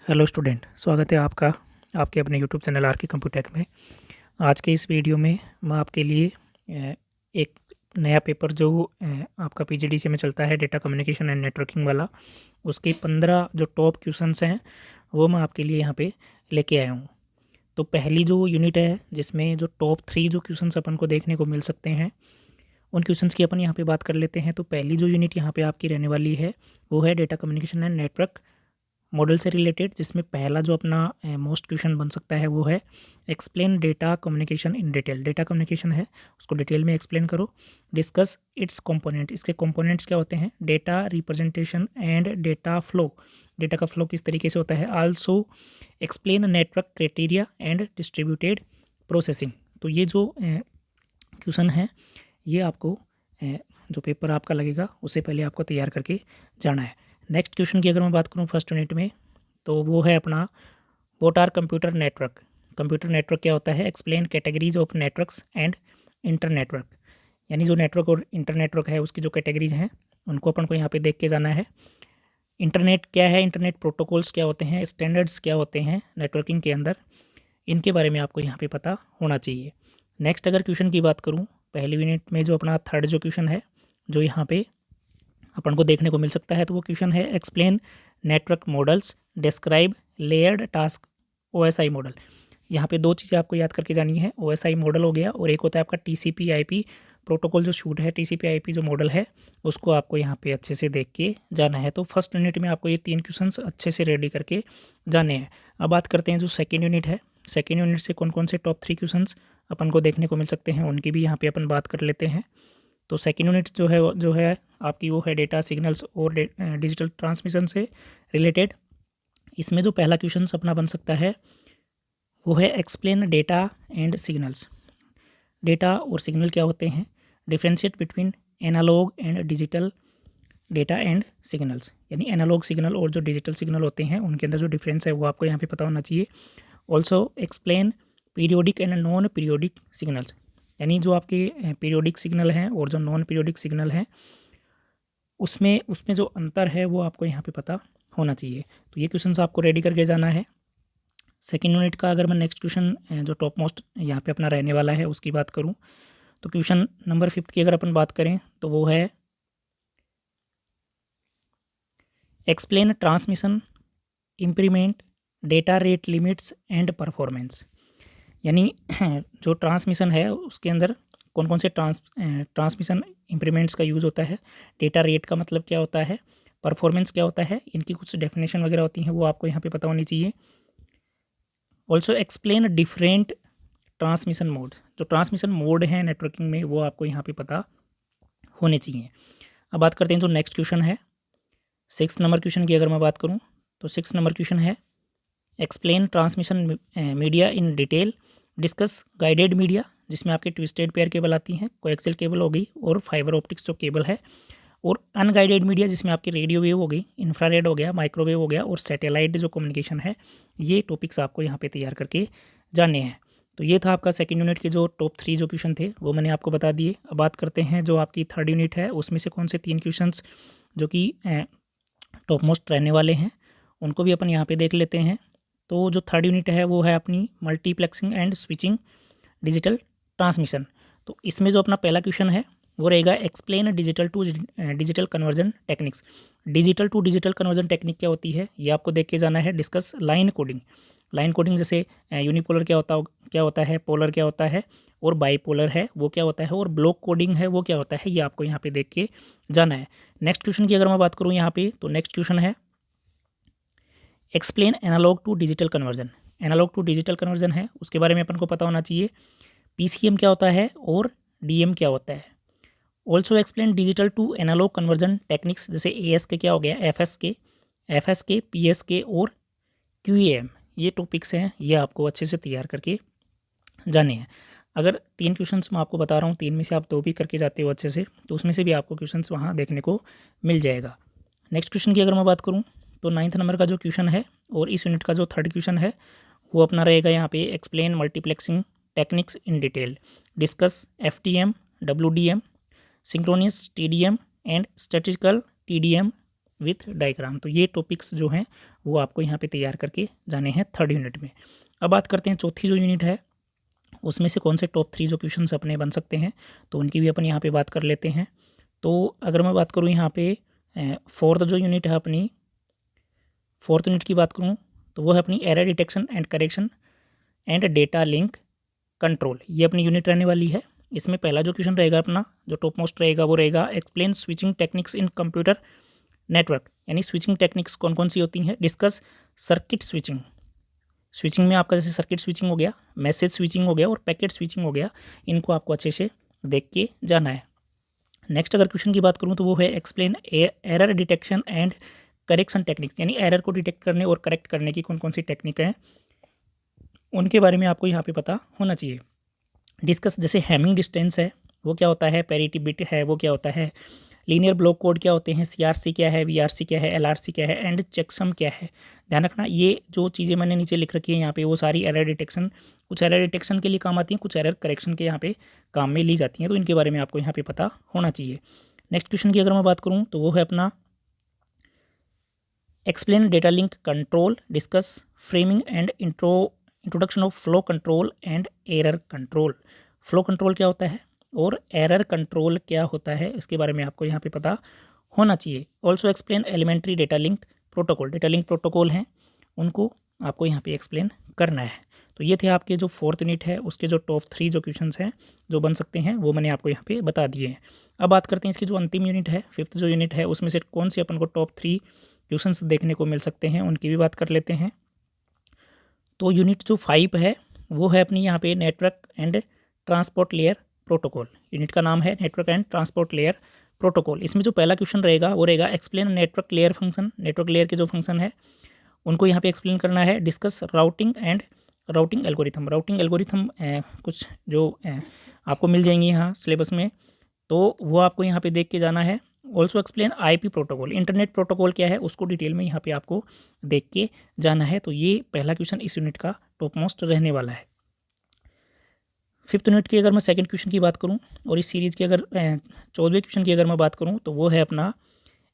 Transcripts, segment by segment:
Hello student, स्वागत है आपका आपके अपने यूट्यूब चैनल आर के कंप्यूटेक में। आज के इस वीडियो में मैं आपके लिए एक नया पेपर जो आपका पीजीडीसी में चलता है, डेटा कम्युनिकेशन एंड नेटवर्किंग वाला, उसके 15 जो टॉप क्वेश्चंस हैं वो मैं आपके लिए यहाँ पे लेके आया हूँ। तो पहली जो यूनिट है जिसमें जो टॉप 3 जो क्वेश्चंस अपन को देखने को मिल सकते हैं उन क्वेश्चंस की अपन यहाँ पे बात कर लेते हैं। तो पहली जो यूनिट यहाँ पे आपकी रहने वाली है वो है data communication and network model से रिलेटेड, जिसमें पहला जो अपना मोस्ट क्वेश्चन बन सकता है वो है explain data communication in detail. Data communication है उसको डिटेल में एक्सप्लेन करो। डिस्कस इट्स कंपोनेंट, इसके कंपोनेंट्स क्या होते हैं, data representation and data flow, data का फ्लो किस तरीके से होता है। Also explain network criteria and distributed processing. तो ये जो क्वेश्चन है ये आपको जो पेपर आपका लगेगा उससे पहले आपको तैयार करके जाना है। नेक्स्ट क्वेश्चन की अगर मैं बात करूं फर्स्ट यूनिट में तो वो है अपना what are computer network. Computer network क्या होता है, explain categories of networks and inter network. यानी जो नेटवर्क और इंटर नेटवर्क है उसकी जो कैटेगरीज हैं उनको अपन को यहाँ पे देख के जाना है। इंटरनेट क्या है, इंटरनेट प्रोटोकॉल्स क्या होते हैं, स्टैंडर्ड्स क्या होते हैं नेटवर्किंग के अंदर, इनके बारे में आपको यहाँ पे पता होना चाहिए। नेक्स्ट अगर क्वेश्चन की बात करूँ पहली यूनिट में जो अपना थर्ड जो क्वेश्चन है जो यहाँ पे अपन को देखने को मिल सकता है तो वो क्वेश्चन है explain network models, describe layered task OSI model. यहाँ पे दो चीज़ें आपको याद करके जानी है, ओएसआई मॉडल हो गया और एक होता है आपका टीसीपी आईपी प्रोटोकॉल जो शूट है, टीसीपी आईपी जो मॉडल है उसको आपको यहाँ पे अच्छे से देख के जाना है। तो फर्स्ट यूनिट में आपको ये 3 क्वेश्चंस अच्छे से रेडी करके जाने हैं। अब बात करते हैं जो सेकेंड यूनिट है, सेकेंड यूनिट से कौन कौन से टॉप 3 क्वेश्चंस अपन को देखने को मिल सकते हैं उनकी भी यहाँ पे अपन बात कर लेते हैं। तो सेकेंड यूनिट जो है आपकी वो है डेटा सिग्नल्स और डिजिटल ट्रांसमिशन से रिलेटेड। इसमें जो पहला क्वेश्चन अपना बन सकता है वो है explain data and signals. Data और सिग्नल क्या होते हैं, differentiate between analogue and digital data and signals. यानी एनालॉग सिग्नल और जो डिजिटल सिग्नल होते हैं उनके अंदर जो डिफरेंस है वो आपको यहाँ पे पता होना चाहिए। Also explain periodic and non periodic signals. यानी जो आपके पीरियोडिक सिग्नल हैं और जो नॉन पीरियोडिक सिग्नल हैं उसमें जो अंतर है वो आपको यहाँ पे पता होना चाहिए। तो ये क्वेश्चन आपको रेडी करके जाना है। सेकेंड यूनिट का अगर मैं नेक्स्ट क्वेश्चन जो टॉप मोस्ट यहाँ पे अपना रहने वाला है उसकी बात करूँ तो क्वेश्चन नंबर 5 की अगर अपन बात करें तो वो है explain transmission impairment data rate limits and performance. यानी जो ट्रांसमिशन है उसके अंदर कौन कौन से ट्रांसमिशन इंप्रीमेंट्स का यूज़ होता है, डेटा रेट का मतलब क्या होता है, परफॉर्मेंस क्या होता है, इनकी कुछ डेफिनेशन वगैरह होती हैं वो आपको यहाँ पे पता होनी चाहिए। Also explain different transmission mode, जो ट्रांसमिशन मोड है नेटवर्किंग में वो आपको यहाँ पे पता होने चाहिए। अब बात करते हैं जो नेक्स्ट क्वेश्चन है 6 नंबर क्वेश्चन की अगर मैं बात करूँ तो 6 नंबर क्वेश्चन है एक्सप्लेन ट्रांसमिशन मीडिया इन डिटेल, डिस्कस गाइडेड मीडिया जिसमें आपके ट्विस्टेड पेयर केबल आती हैं, कोएक्सियल केबल हो गई और फाइबर ऑप्टिक्स जो केबल है, और अनगाइडेड मीडिया जिसमें आपकी रेडियो वेव हो गई, इंफ्रारेड हो गया, माइक्रोवेव हो गया और सैटेलाइट जो कम्युनिकेशन है। ये टॉपिक्स आपको यहाँ पे तैयार करके जाने हैं। तो ये था आपका सेकेंड यूनिट के जो टॉप 3 जो क्वेश्चन थे वो मैंने आपको बता दिए। अब बात करते हैं जो आपकी थर्ड यूनिट है उसमें से कौन से 3 क्वेश्चन जो कि टॉप मोस्ट रहने वाले हैं उनको भी अपन यहाँ पे देख लेते हैं। तो जो थर्ड यूनिट है वो है अपनी multiplexing and switching digital transmission. तो इसमें जो अपना पहला क्वेश्चन है वो रहेगा explain digital to digital conversion techniques. Digital to digital conversion technique क्या होती है ये आपको देख के जाना है। Discuss line coding, line coding जैसे यूनिपोलर क्या होता है, पोलर क्या होता है और बाईपोलर है वो क्या होता है, और ब्लॉक कोडिंग है वो क्या होता है, ये आपको यहाँ पे देख के जाना है। नेक्स्ट क्वेश्चन की अगर मैं बात करूँ यहाँ पे तो नेक्स्ट क्वेश्चन है explain analogue to digital conversion. Analogue to digital conversion है उसके बारे में अपन को पता होना चाहिए। पीसीएम क्या होता है और डीएम क्या होता है। Also explain digital to analogue conversion techniques जैसे एएसके क्या हो गया, एफएसके, पीएसके और क्यूएएम। ये टॉपिक्स हैं, ये आपको अच्छे से तैयार करके जाने हैं। अगर 3 क्वेश्चंस मैं आपको बता रहा हूँ 3 में से आप 2 भी करके जाते हो अच्छे से तो उसमें से भी आपको क्वेश्चंस वहाँ देखने को मिल जाएगा। नेक्स्ट क्वेश्चन की अगर मैं बात करूँ तो 9th नंबर का जो क्वेश्चन है और इस यूनिट का जो थर्ड क्वेश्चन है वो अपना रहेगा यहाँ पे explain multiplexing techniques in detail, discuss FTM, WDM, synchronous TDM and statistical TDM with diagram. तो ये टॉपिक्स जो हैं वो आपको यहाँ पे तैयार करके जाने हैं थर्ड यूनिट में। अब बात करते हैं चौथी जो यूनिट है उसमें से कौन से टॉप 3 जो क्वेश्चंस अपने बन सकते हैं, तो उनकी भी अपन यहाँ पे बात कर लेते हैं। तो अगर मैं बात करूँ यहाँ पे फोर्थ जो यूनिट है अपनी, फोर्थ यूनिट की बात करूँ तो वो है अपनी error detection and correction and data link control. ये अपनी यूनिट रहने वाली है। इसमें पहला जो क्वेश्चन रहेगा अपना जो टॉप मोस्ट रहेगा वो रहेगा explain switching techniques in computer network, यानी स्विचिंग टेक्निक्स कौन कौन सी होती हैं। डिस्कस सर्किट स्विचिंग, स्विचिंग में आपका जैसे सर्किट स्विचिंग हो गया, मैसेज स्विचिंग हो गया और पैकेट स्विचिंग हो गया, इनको आपको अच्छे से देख के जाना है। नेक्स्ट अगर क्वेश्चन की बात करूँ तो वो है explain error detection and correction techniques, यानी एरर को डिटेक्ट करने और करेक्ट करने की कौन कौन सी टेक्निक हैं उनके बारे में आपको यहाँ पे पता होना चाहिए। डिस्कस जैसे हैमिंग डिस्टेंस है वो क्या होता है, पैरिटी बिट है वो क्या होता है, लीनियर ब्लॉक कोड क्या होते हैं, CRC क्या है, VRC क्या है, LRC क्या है एंड चेकसम क्या है। ध्यान रखना ये जो चीज़ें मैंने नीचे लिख रखी है यहाँ पे वो सारी एरर डिटेक्शन, कुछ एरर डिटेक्शन के लिए काम आती हैं, कुछ एरर करेक्शन के यहाँ पे काम में ली जाती हैं, तो इनके बारे में आपको यहाँ पे पता होना चाहिए। नेक्स्ट क्वेश्चन की अगर मैं बात करूँ तो वो है अपना explain data link control, discuss framing and introduction of flow control and error control. Flow control क्या होता है और एरर कंट्रोल क्या होता है इसके बारे में आपको यहाँ पे पता होना चाहिए। Also explain elementary data link protocol, data link protocol हैं उनको आपको यहाँ पे एक्सप्लेन करना है। तो ये थे आपके जो फोर्थ यूनिट है उसके जो टॉप 3 जो क्वेश्चंस हैं जो बन सकते हैं वो मैंने आपको यहाँ पे बता दिए हैं। अब बात करते हैं इसकी जो अंतिम यूनिट है, फिफ्थ जो यूनिट है, उसमें से कौन से अपन को टॉप 3 क्वेश्चंस देखने को मिल सकते हैं उनकी भी बात कर लेते हैं। तो यूनिट जो 5 है वो है अपनी यहाँ पे network and transport layer protocol. Unit का नाम है network and transport layer protocol. इसमें जो पहला क्वेश्चन रहेगा वो रहेगा explain network layer function, network layer के जो फंक्शन है उनको यहाँ पे एक्सप्लेन करना है। Discuss routing and routing algorithm, routing algorithm कुछ जो आपको मिल जाएंगी यहाँ सिलेबस में, तो वो आपको यहाँ पे देख के जाना है। Also explain IP protocol, internet protocol क्या है उसको डिटेल में यहाँ पे आपको देख के जाना है। तो ये पहला क्वेश्चन इस यूनिट का टॉप मोस्ट रहने वाला है। फिफ्थ यूनिट की अगर मैं सेकंड क्वेश्चन की बात करूं और इस सीरीज़ की अगर 14वें क्वेश्चन की अगर मैं बात करूं तो वो है अपना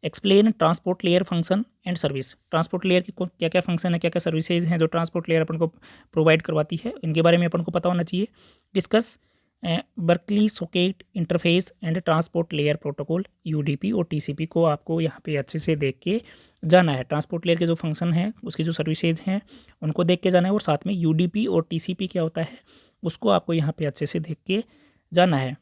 explain transport layer function and service. Transport layer की क्या क्या फंक्शन है, क्या क्या सर्विसेज हैं जो ट्रांसपोर्ट लेयर अपन को प्रोवाइड करवाती है, इनके बारे में अपन को पता होना चाहिए। Discuss Berkeley socket interface and transport layer protocol UDP और TCP को आपको यहाँ पे अच्छे से देख के जाना है। ट्रांसपोर्ट लेयर के जो फंक्शन हैं उसकी जो सर्विसेज हैं उनको देख के जाना है और साथ में UDP और TCP क्या होता है उसको आपको यहाँ पे अच्छे से देख के जाना है।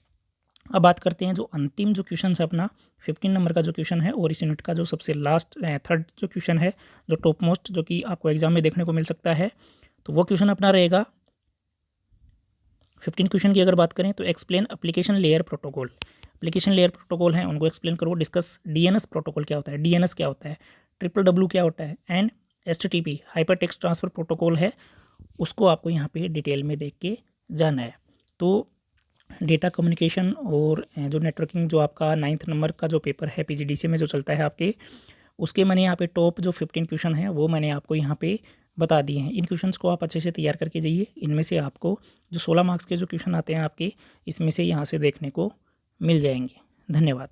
अब बात करते हैं जो अंतिम जो क्वेश्चन है अपना 15 नंबर का जो क्वेश्चन है और इस यूनिट का जो सबसे लास्ट थर्ड जो क्वेश्चन है जो टॉप मोस्ट जो कि आपको एग्जाम में देखने को मिल सकता है, तो वो क्वेश्चन अपना रहेगा 15 क्वेश्चन की अगर बात करें तो explain application layer protocol. Application layer protocol हैं उनको एक्सप्लेन करो। डिस्कस DNS प्रोटोकॉल क्या होता है, DNS क्या होता है, WWW क्या होता है and HTTP hyper text transfer protocol है उसको आपको यहाँ पे डिटेल में देख के जाना है। तो डेटा कम्युनिकेशन और जो नेटवर्किंग जो आपका 9th नंबर का जो पेपर है PGDCA में जो चलता है आपके, उसके मैंने यहाँ पे टॉप जो 15 क्वेश्चन है वो मैंने आपको यहाँ पे बता दिए हैं। इन क्वेश्चंस को आप अच्छे से तैयार करके जाइए। इनमें से आपको जो 16 मार्क्स के जो क्वेश्चन आते हैं आपके, इसमें से यहाँ से देखने को मिल जाएंगे। धन्यवाद।